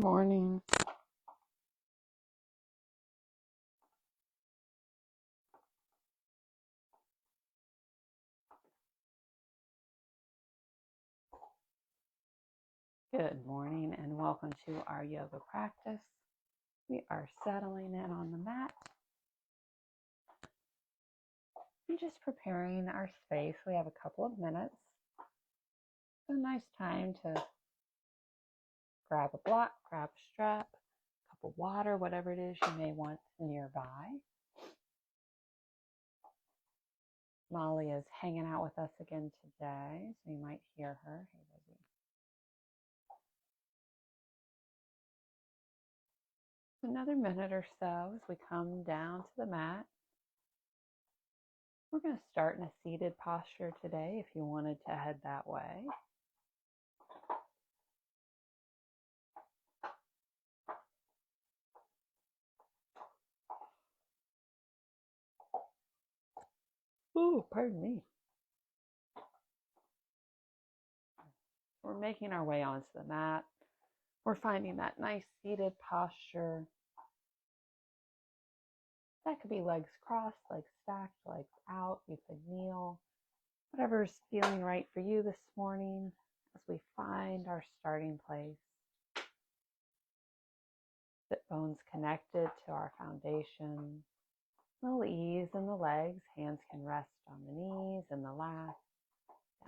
Morning. Good morning and welcome to our yoga practice. We are settling in on the mat and just preparing our space. We have a couple of minutes. It's a nice time to grab a block, grab a strap, a cup of water, whatever it is you may want nearby. Molly is hanging out with us again today, so you might hear her. Hey, Lizzie. Another minute or so as we come down to the mat. We're going to start in a seated posture today if you wanted to head that way. Ooh, pardon me. We're making our way onto the mat. We're finding that nice seated posture. That could be legs crossed, legs stacked, legs out. You could kneel. Whatever's feeling right for you this morning as we find our starting place. Sit bones connected to our foundation. A little ease in the legs. Hands can rest on the knees and the lap,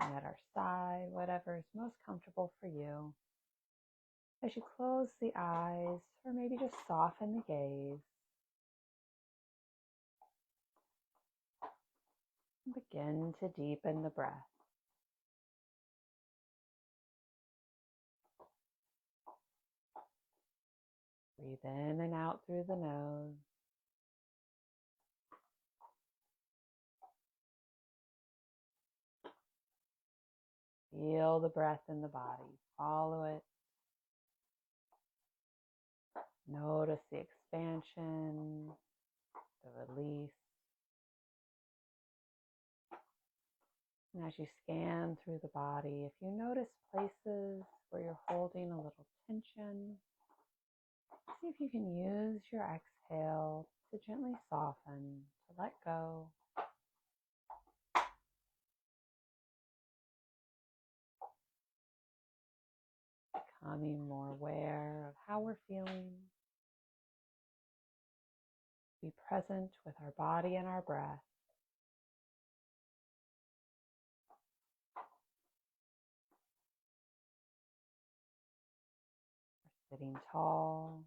down at our side, whatever is most comfortable for you. As you close the eyes, or maybe just soften the gaze, begin to deepen the breath. Breathe in and out through the nose. Feel the breath in the body. Follow it. Notice the expansion, the release. And as you scan through the body, if you notice places where you're holding a little tension, see if you can use your exhale to gently soften, to let go. Becoming more aware of how we're feeling. Be present with our body and our breath. We're sitting tall.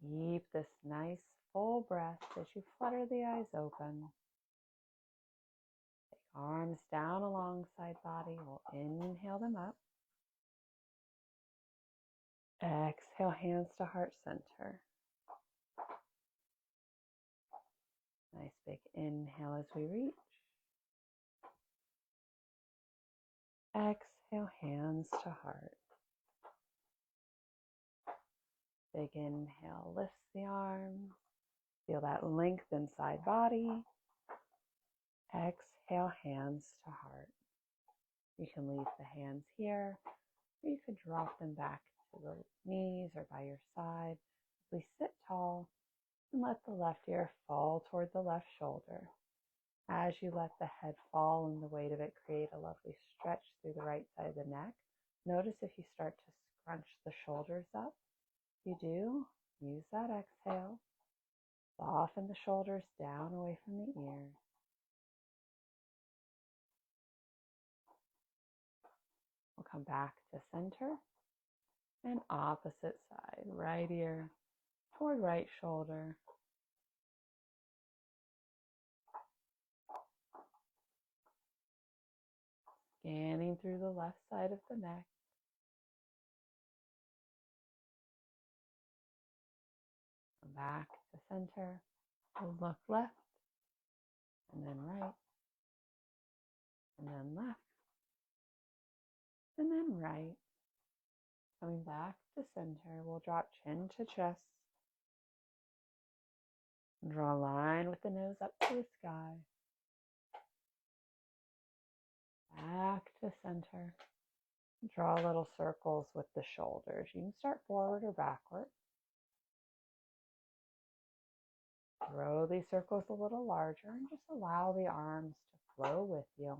Keep this nice full breath as you flutter the eyes open. Take arms down alongside body. We'll inhale them up. Exhale, hands to heart center. Nice big inhale as we reach. Exhale, hands to heart. Big inhale, lifts the arms. Feel that length inside body. Exhale, hands to heart. You can leave the hands here, or you could drop them back to the knees or by your side. We sit tall and let the left ear fall toward the left shoulder. As you let the head fall and the weight of it create a lovely stretch through the right side of the neck. Notice if you start to scrunch the shoulders up. If you do, use that exhale. Soften the shoulders down away from the ears. We'll come back to center and opposite side. Right ear toward right shoulder. Scanning through the left side of the neck. Come back to center. We'll look left and then right and then left and then right. Coming back to center, we'll drop chin to chest. Draw a line with the nose up to the sky. Back to center. Draw little circles with the shoulders. You can start forward or backward. Grow these circles a little larger and just allow the arms to flow with you.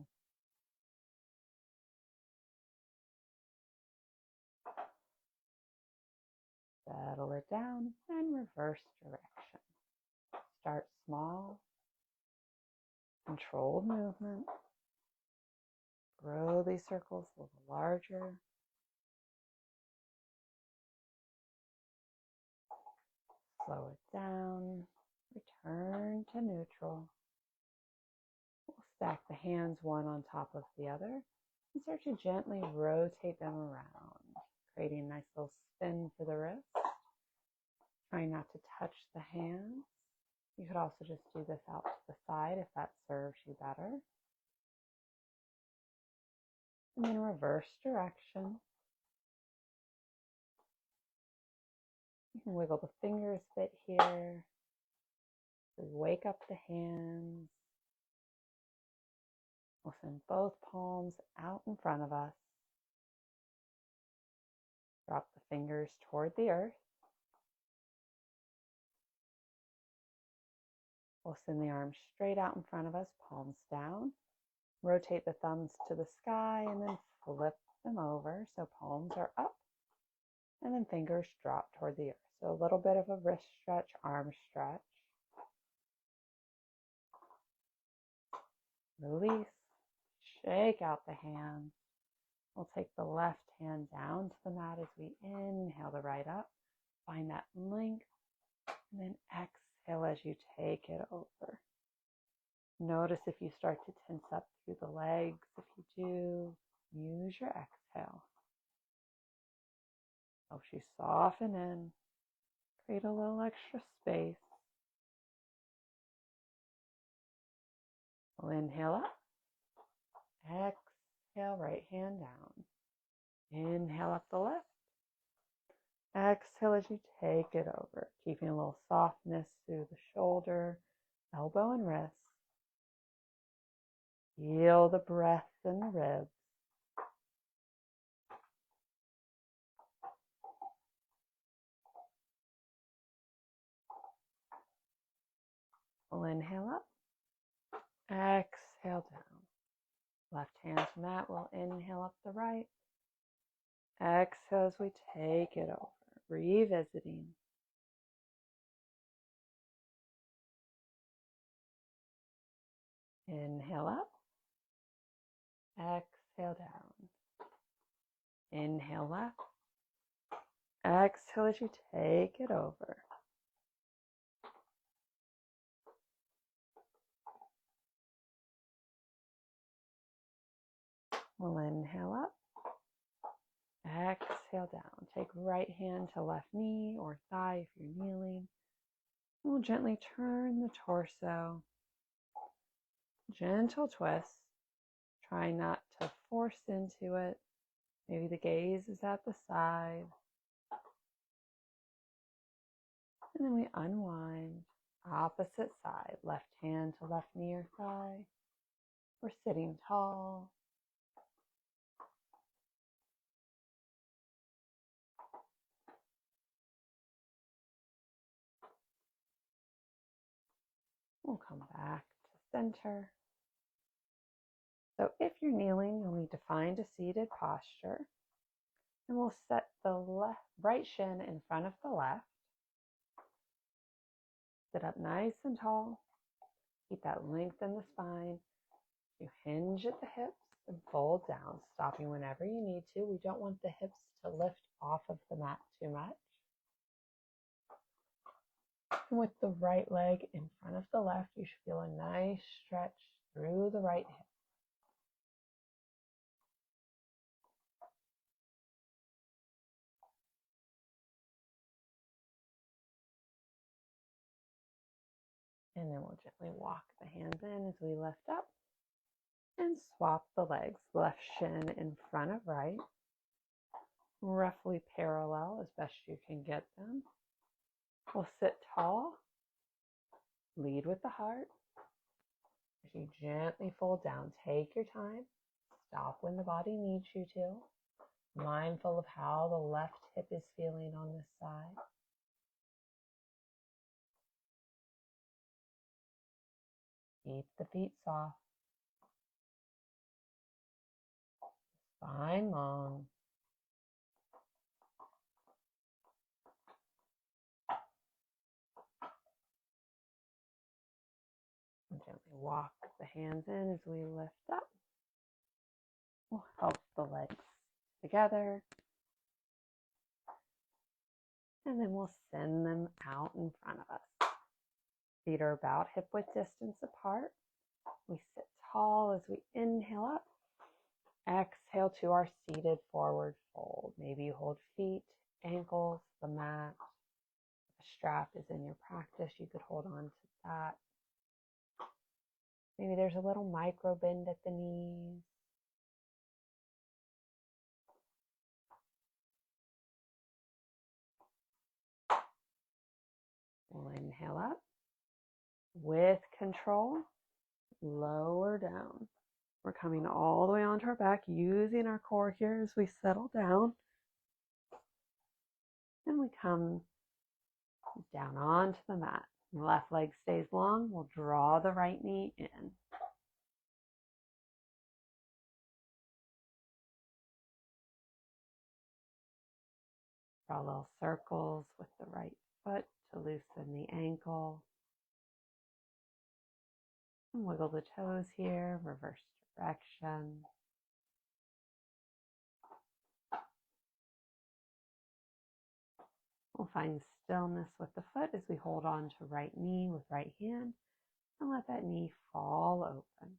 Settle it down and reverse direction. Start small, controlled movement. Grow these circles a little larger. Slow it down. Return to neutral. We'll stack the hands one on top of the other and start to gently rotate them around, creating a nice little spin for the wrist. Try not to touch the hands. You could also just do this out to the side if that serves you better. And then reverse direction. You can wiggle the fingers a bit here. Wake up the hands. We'll send both palms out in front of us. Drop the fingers toward the earth. We'll send the arms straight out in front of us, palms down. Rotate the thumbs to the sky and then flip them over so palms are up. And then fingers drop toward the earth. So a little bit of a wrist stretch, arm stretch. Release. Shake out the hands. We'll take the left hand down to the mat as we inhale the right up. Find that length. And then exhale as you take it over. Notice if you start to tense up through the legs. If you do, use your exhale. Helps you soften in. Create a little extra space. We'll inhale up. Exhale, right hand down. Inhale up the left. Exhale as you take it over, keeping a little softness through the shoulder, elbow, and wrist. Feel the breath in the ribs. We'll inhale up. Exhale down. Left hand to mat. We'll inhale up the right. Exhale as we take it over. Revisiting. Inhale up. Exhale down. Inhale left. Exhale as you take it over. We'll inhale up. Exhale down. Take right hand to left knee or thigh if you're kneeling. We'll gently turn the torso. Gentle twist. Try not to force into it. Maybe the gaze is at the side. And then we unwind. Opposite side. Left hand to left knee or thigh. We're sitting tall. We'll come back to center. So if you're kneeling, you'll need to find a seated posture. And we'll set the right shin in front of the left. Sit up nice and tall. Keep that length in the spine. You hinge at the hips and fold down, stopping whenever you need to. We don't want the hips to lift off of the mat too much. And with the right leg in front of the left, you should feel a nice stretch through the right hip. And then we'll gently walk the hands in as we lift up and swap the legs. Left shin in front of right, roughly parallel as best you can get them. We'll sit tall. Lead with the heart. As you gently fold down, take your time. Stop when the body needs you to. Mindful of how the left hip is feeling on this side. Keep the feet soft. Spine long. And gently walk the hands in as we lift up. We'll help the legs together. And then we'll send them out in front of us. Feet are about hip width distance apart. We sit tall as we inhale up. Exhale to our seated forward fold. Maybe you hold feet, ankles, the mat. If a strap is in your practice, you could hold on to that. Maybe there's a little micro bend at the knees. We'll inhale up. With control, lower down. We're coming all the way onto our back, using our core here as we settle down. And we come down onto the mat. The left leg stays long. We'll draw the right knee in. Draw little circles with the right foot to loosen the ankle. And wiggle the toes here, reverse direction. We'll find stillness with the foot as we hold on to right knee with right hand and let that knee fall open.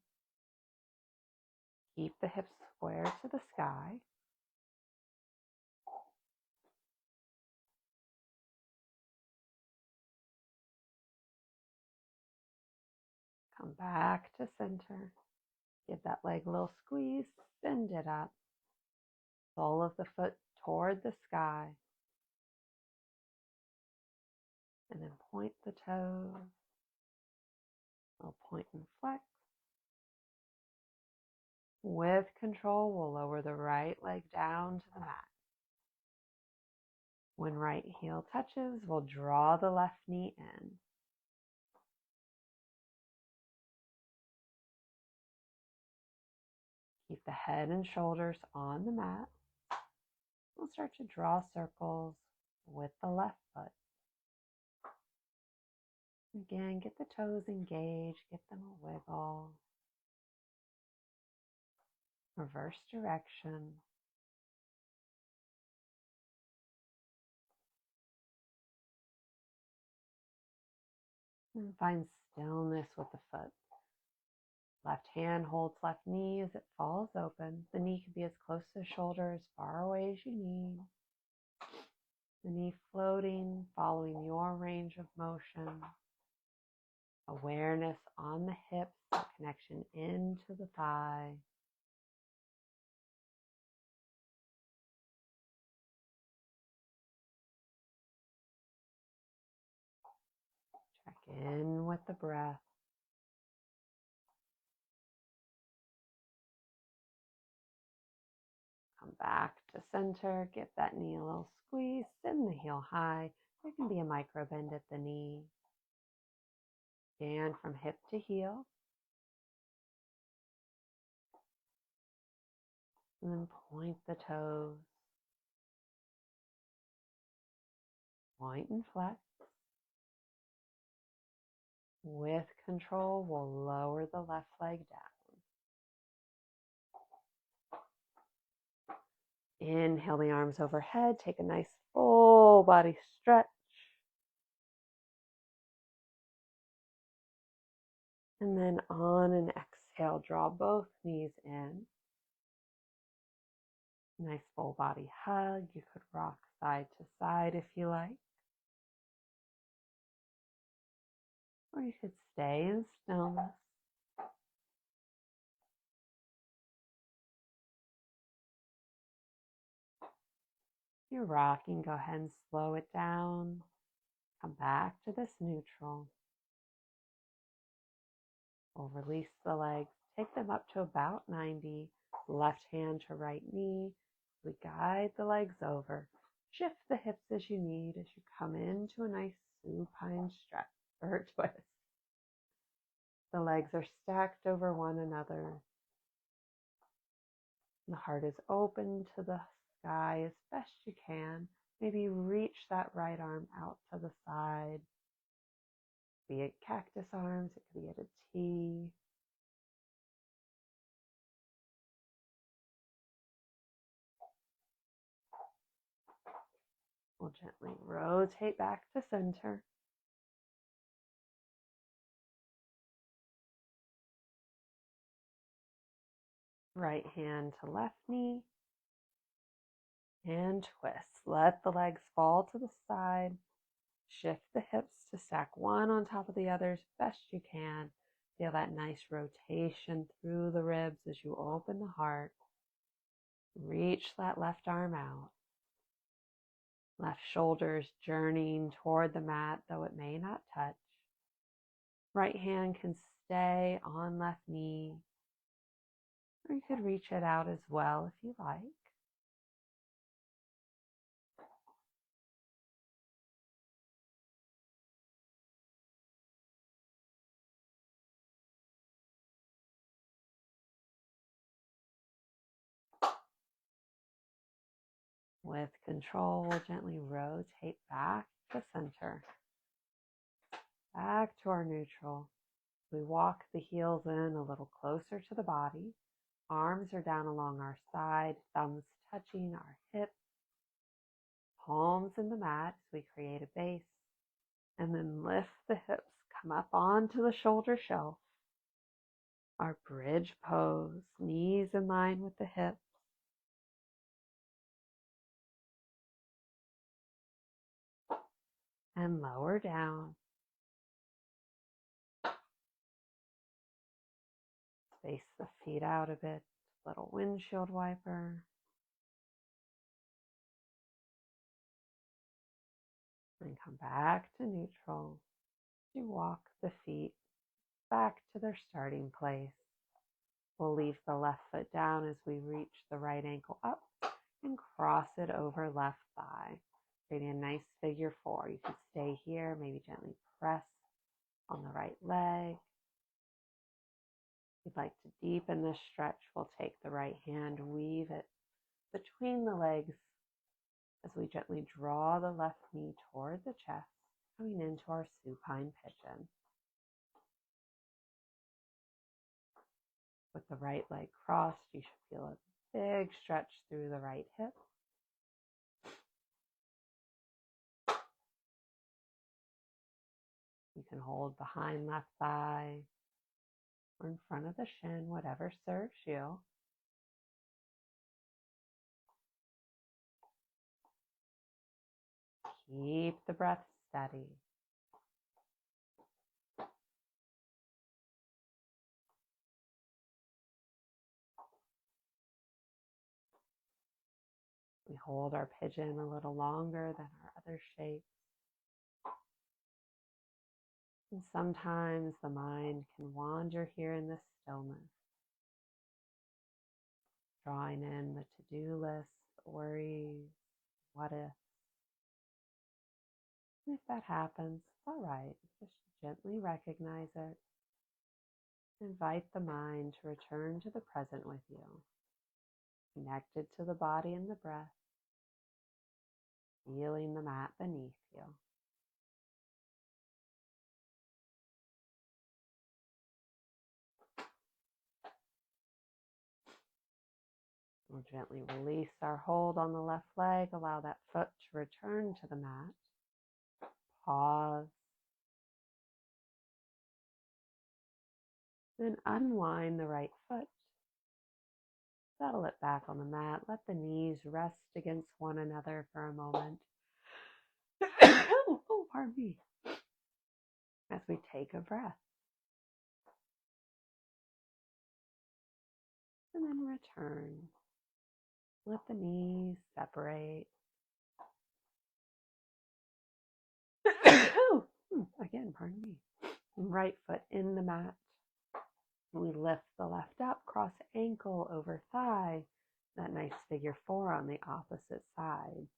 Keep the hips square to the sky. Come back to center. Give that leg a little squeeze, bend it up. Sole of the foot toward the sky. And then point the toes. We'll point and flex. With control, we'll lower the right leg down to the mat. When right heel touches, we'll draw the left knee in. Keep the head and shoulders on the mat. We'll start to draw circles with the left foot. Again, get the toes engaged, get them a wiggle. Reverse direction. And find stillness with the foot. Left hand holds left knee as it falls open. The knee can be as close to the shoulder, as far away as you need. The knee floating, following your range of motion. Awareness on the hips, connection into the thigh. Check in with the breath. Come back to center, give that knee a little squeeze, send the heel high. There can be a micro bend at the knee. Scan from hip to heel. And then point the toes. Point and flex. With control, we'll lower the left leg down. Inhale the arms overhead. Take a nice full body stretch. And then on an exhale, draw both knees in. Nice full body hug. You could rock side to side if you like. Or you could stay in stillness. If you're rocking, go ahead and slow it down. Come back to this neutral. We'll release the legs, take them up to about 90, left hand to right knee. We guide the legs over. Shift the hips as you need as you come into a nice supine stretch or twist. The legs are stacked over one another. The heart is open to the sky as best you can. Maybe reach that right arm out to the side. Be it cactus arms, it could be at a T. We'll gently rotate back to center. Right hand to left knee. And twist. Let the legs fall to the side. Shift the hips to stack one on top of the other as best you can. Feel that nice rotation through the ribs as you open the heart. Reach that left arm out. Left shoulder's journeying toward the mat, though it may not touch. Right hand can stay on left knee. Or you could reach it out as well if you like. With control, we'll gently rotate back to center. Back to our neutral. We walk the heels in a little closer to the body. Arms are down along our side, thumbs touching our hips. Palms in the mat as we create a base. And then lift the hips, come up onto the shoulder shelf. Our bridge pose, knees in line with the hips. And lower down. Space the feet out a bit, little windshield wiper. And come back to neutral. You walk the feet back to their starting place. We'll leave the left foot down as we reach the right ankle up and cross it over left thigh, creating a nice figure four. You can stay here, maybe gently press on the right leg. If you'd like to deepen this stretch, we'll take the right hand, weave it between the legs as we gently draw the left knee toward the chest, coming into our supine pigeon. With the right leg crossed, you should feel a big stretch through the right hip. You can hold behind left thigh or in front of the shin, whatever serves you. Keep the breath steady. We hold our pigeon a little longer than our other shapes. And sometimes the mind can wander here in this stillness, drawing in the to-do list, the worries, what if. And if that happens, it's all right. Just gently recognize it. Invite the mind to return to the present with you, connected to the body and the breath, feeling the mat beneath you. We'll gently release our hold on the left leg, allow that foot to return to the mat. Pause. Then unwind the right foot. Settle it back on the mat. Let the knees rest against one another for a moment. Oh, pardon me. As we take a breath. And then return. Let the knees separate. Again, pardon me. Right foot in the mat. We lift the left up, cross ankle over thigh, that nice figure four on the opposite side.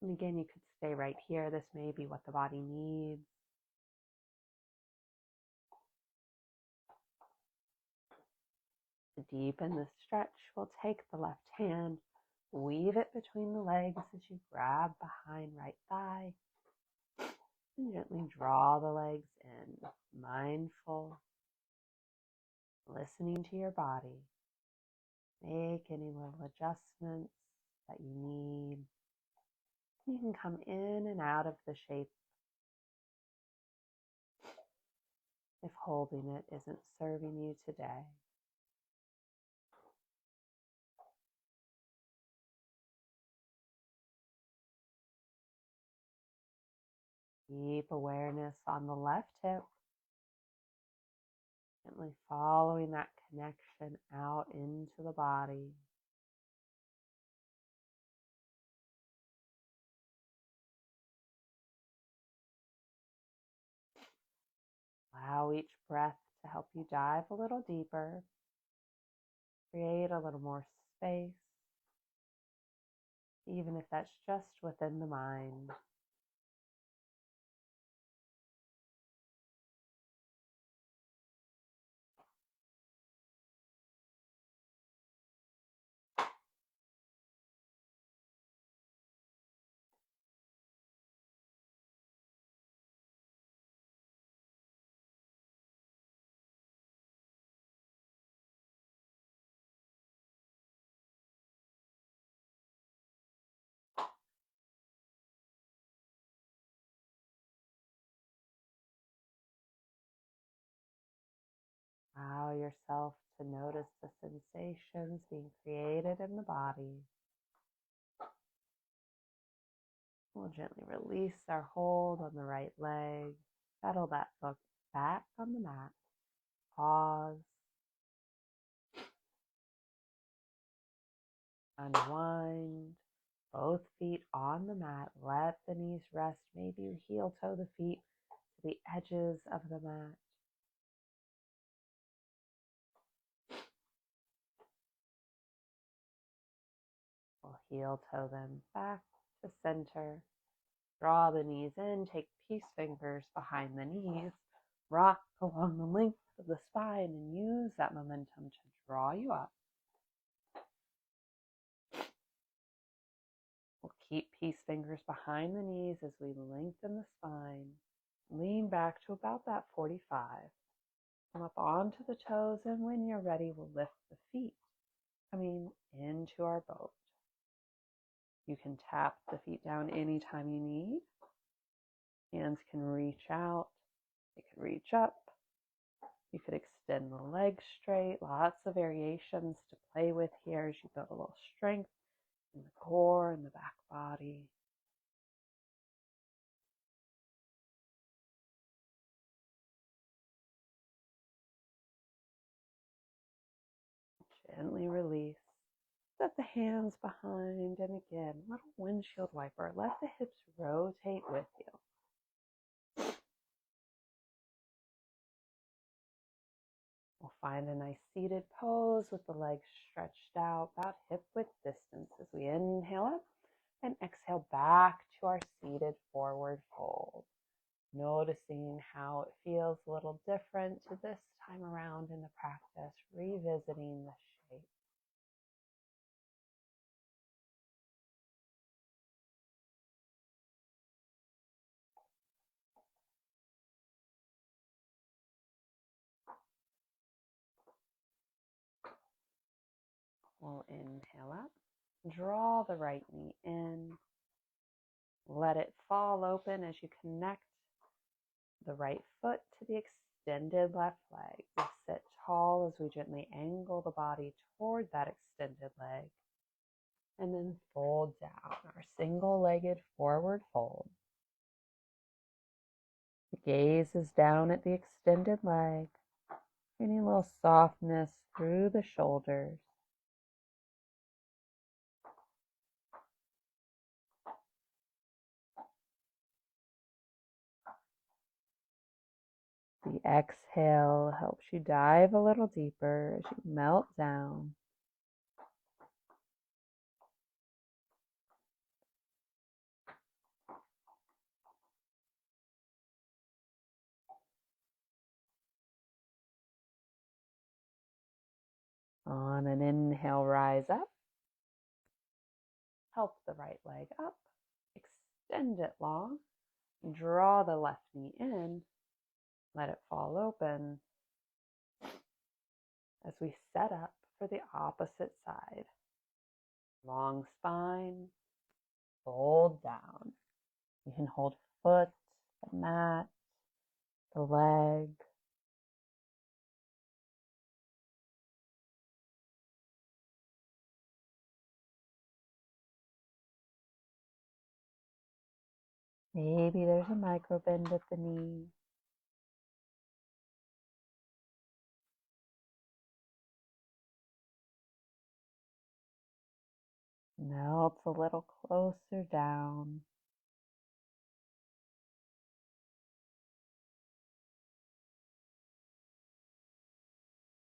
And again, you could stay right here. This may be what the body needs. To deepen the stretch, we'll take the left hand, weave it between the legs as you grab behind right thigh, and gently draw the legs in, mindful, listening to your body. Make any little adjustments that you need. You can come in and out of the shape if holding it isn't serving you today. Keep awareness on the left hip, gently following that connection out into the body. Allow each breath to help you dive a little deeper, create a little more space, even if that's just within the mind. Allow yourself to notice the sensations being created in the body. We'll gently release our hold on the right leg. Settle that foot back on the mat. Pause. Unwind. Both feet on the mat. Let the knees rest. Maybe you heel toe the feet to the edges of the mat. We'll heel toe them back to center. Draw the knees in. Take peace fingers behind the knees. Rock along the length of the spine and use that momentum to draw you up. We'll keep peace fingers behind the knees as we lengthen the spine. Lean back to about that 45. Come up onto the toes, and when you're ready, we'll lift the feet, coming into our boat. You can tap the feet down anytime you need. Hands can reach out. They can reach up. You could extend the legs straight. Lots of variations to play with here as you build a little strength in the core and the back body. Gently release. Set the hands behind, and again, little windshield wiper. Let the hips rotate with you. We'll find a nice seated pose with the legs stretched out, about hip width distance as we inhale up and exhale back to our seated forward fold. Noticing how it feels a little different to this time around in the practice, revisiting the shape. We'll inhale up, draw the right knee in, let it fall open as you connect the right foot to the extended left leg. We sit tall as we gently angle the body toward that extended leg, and then fold down, our single-legged forward fold. The gaze is down at the extended leg, feeling a little softness through the shoulders. The exhale helps you dive a little deeper as you melt down. On an inhale, rise up. Help the right leg up. Extend it long. Draw the left knee in. Let it fall open as we set up for the opposite side. Long spine. Fold down. You can hold foot, the mat, the leg. Maybe there's a micro bend at the knee. Melts a little closer down.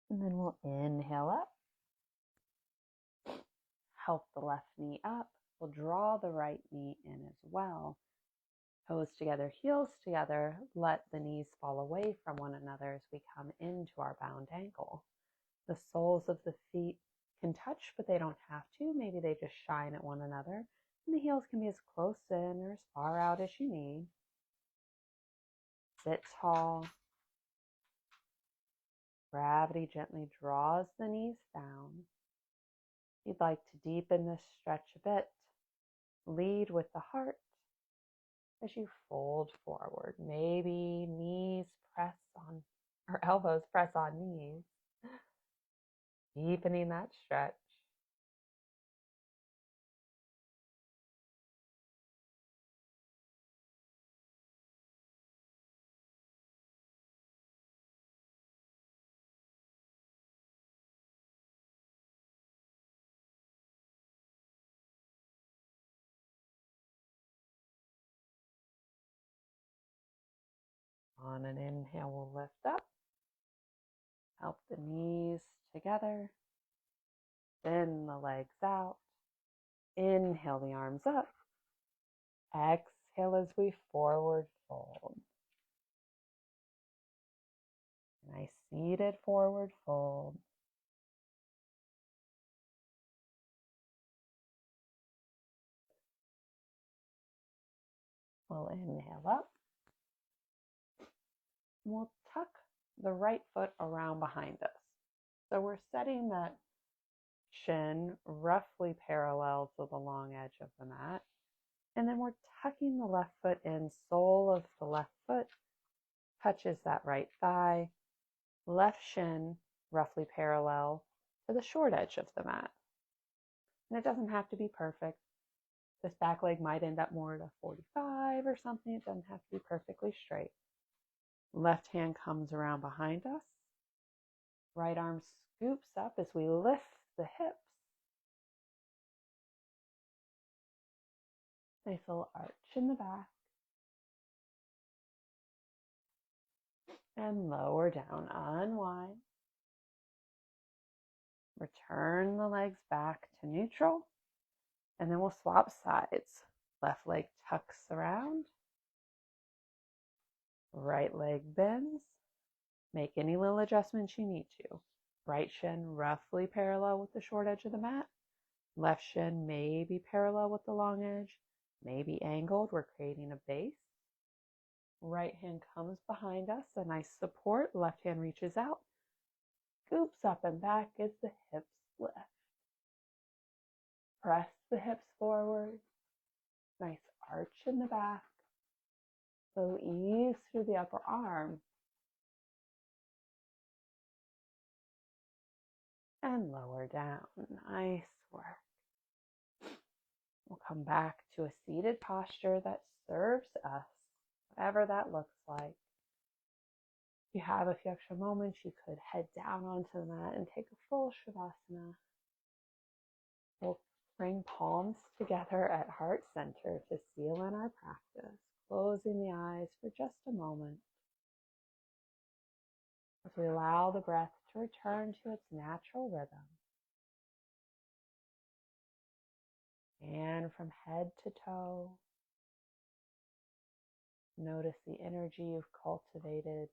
And then we'll inhale up. Help the left knee up. We'll draw the right knee in as well. Toes together, heels together. Let the knees fall away from one another as we come into our bound ankle. The soles of the feet can touch, but they don't have to. Maybe they just shine at one another. And the heels can be as close in or as far out as you need. Sit tall. Gravity gently draws the knees down. If you'd like to deepen this stretch a bit, lead with the heart as you fold forward. Maybe knees press on, or elbows press on knees. Deepening that stretch. On an inhale, we'll lift up. Help the knees together. Bend the legs out. Inhale the arms up. Exhale as we forward fold. Nice seated forward fold. We'll inhale up. We'll tuck the right foot around behind us. So we're setting that shin roughly parallel to the long edge of the mat. And then we're tucking the left foot in. Sole of the left foot touches that right thigh. Left shin roughly parallel to the short edge of the mat. And it doesn't have to be perfect. This back leg might end up more at a 45 or something. It doesn't have to be perfectly straight. Left hand comes around behind us. Right arm scoops up as we lift the hips. Nice little arch in the back. And lower down, unwind. Return the legs back to neutral. And then we'll swap sides. Left leg tucks around. Right leg bends. Make any little adjustments you need to. Right shin roughly parallel with the short edge of the mat. Left shin may be parallel with the long edge, maybe angled. We're creating a base. Right hand comes behind us, a nice support. Left hand reaches out, scoops up and back as the hips lift. Press the hips forward. Nice arch in the back. Slow ease through the upper arm. And lower down. Nice work. We'll come back to a seated posture that serves us, whatever that looks like. If you have a few extra moments, you could head down onto the mat and take a full Shavasana. We'll bring palms together at heart center to seal in our practice, closing the eyes for just a moment. As we allow the breath to return to its natural rhythm. And from head to toe, notice the energy you've cultivated,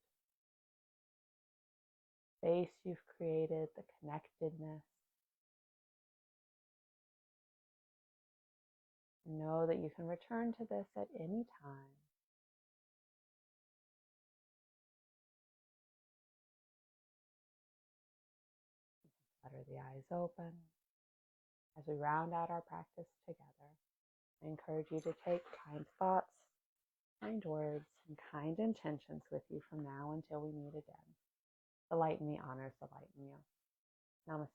space you've created, the connectedness. Know that you can return to this at any time. Flutter the eyes open. As we round out our practice together, I encourage you to take kind thoughts, kind words, and kind intentions with you from now until we meet again. The light in me honors the light in you. Namaste.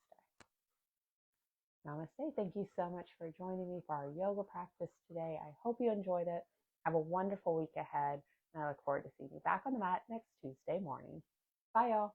Namaste. Thank you so much for joining me for our yoga practice today. I hope you enjoyed it. Have a wonderful week ahead, and I look forward to seeing you back on the mat next Tuesday morning. Bye, y'all.